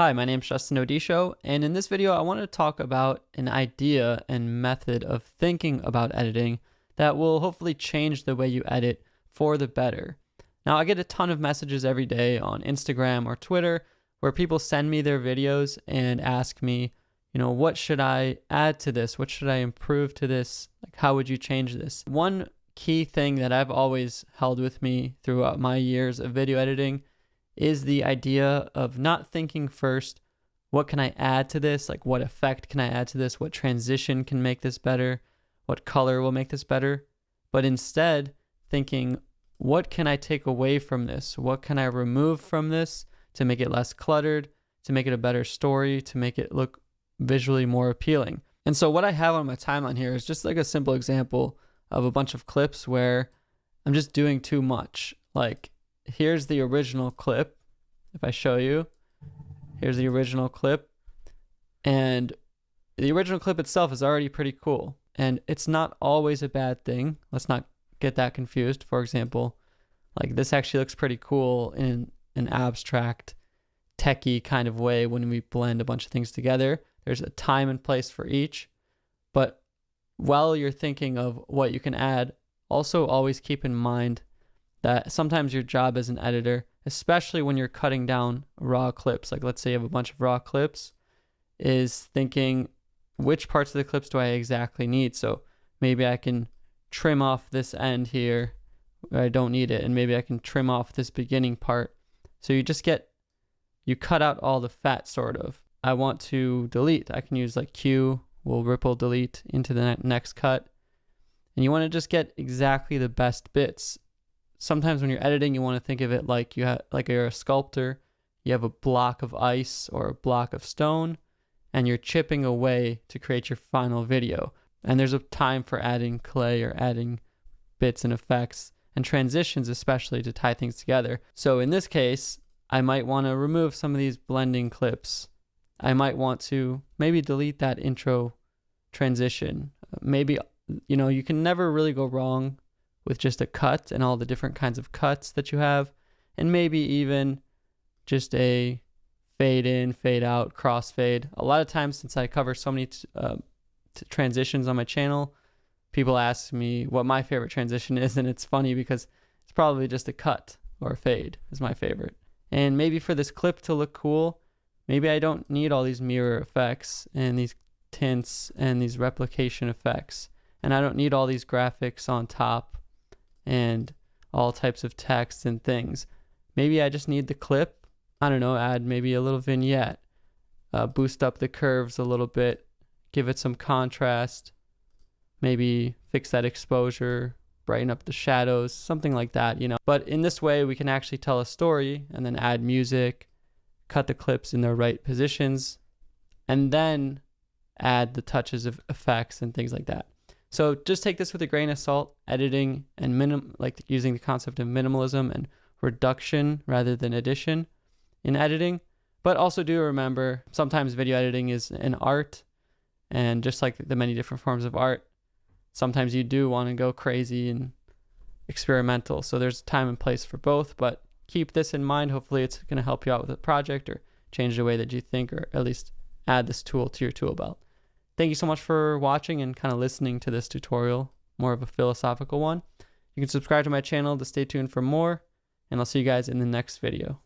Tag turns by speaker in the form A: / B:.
A: Hi, my name is Justin Odisho, and in this video I want to talk about an idea and method of thinking about editing that will hopefully change the way you edit for the better. Now, I get a ton of messages every day on Instagram or Twitter where people send me their videos and ask me, what should I add to this? What should I improve to this? Like, how would you change this? One key thing that I've always held with me throughout my years of video editing is the idea of not thinking first, what can I add to this? Like, what effect can I add to this? What transition can make this better? What color will make this better? But instead thinking, what can I take away from this? What can I remove from this to make it less cluttered, to make it a better story, to make it look visually more appealing? And so what I have on my timeline here is just like a simple example of a bunch of clips where I'm just doing too much. Like, here's the original clip. If I show you, here's the original clip. And the original clip itself is already pretty cool. And it's not always a bad thing. Let's not get that confused. For example, like this actually looks pretty cool in an abstract, techie kind of way when we blend a bunch of things together. There's a time and place for each. But while you're thinking of what you can add, also always keep in mind that sometimes your job as an editor, especially when you're cutting down raw clips, like let's say you have a bunch of raw clips, is thinking which parts of the clips do I exactly need? So maybe I can trim off this end here where I don't need it, and maybe I can trim off this beginning part. So you cut out all the fat sort of. I want to delete. I can use like Q, will ripple delete into the next cut. And you want to just get exactly the best bits. Sometimes when you're editing, you want to think of it like you're a sculptor. You have a block of ice or a block of stone, and you're chipping away to create your final video. And there's a time for adding clay or adding bits and effects and transitions, especially to tie things together. So in this case, I might want to remove some of these blending clips. I might want to maybe delete that intro transition. Maybe, you can never really go wrong with just a cut and all the different kinds of cuts that you have, and maybe even just a fade in, fade out, crossfade. A lot of times, since I cover so many transitions on my channel, people ask me what my favorite transition is, and it's funny because it's probably just a cut or a fade is my favorite. And maybe for this clip to look cool, maybe I don't need all these mirror effects and these tints and these replication effects, and I don't need all these graphics on top and all types of text and things. Maybe I just need the clip. I don't know, add maybe a little vignette, boost up the curves a little bit, give it some contrast, maybe fix that exposure, brighten up the shadows, something like that, But in this way, we can actually tell a story and then add music, cut the clips in their right positions, and then add the touches of effects and things like that. So just take this with a grain of salt. Editing and using the concept of minimalism and reduction rather than addition in editing. But also do remember, sometimes video editing is an art, and just like the many different forms of art, sometimes you do want to go crazy and experimental. So there's time and place for both, but keep this in mind. Hopefully it's going to help you out with a project or change the way that you think, or at least add this tool to your tool belt. Thank you so much for watching and kind of listening to this tutorial, more of a philosophical one. You can subscribe to my channel to stay tuned for more, and I'll see you guys in the next video.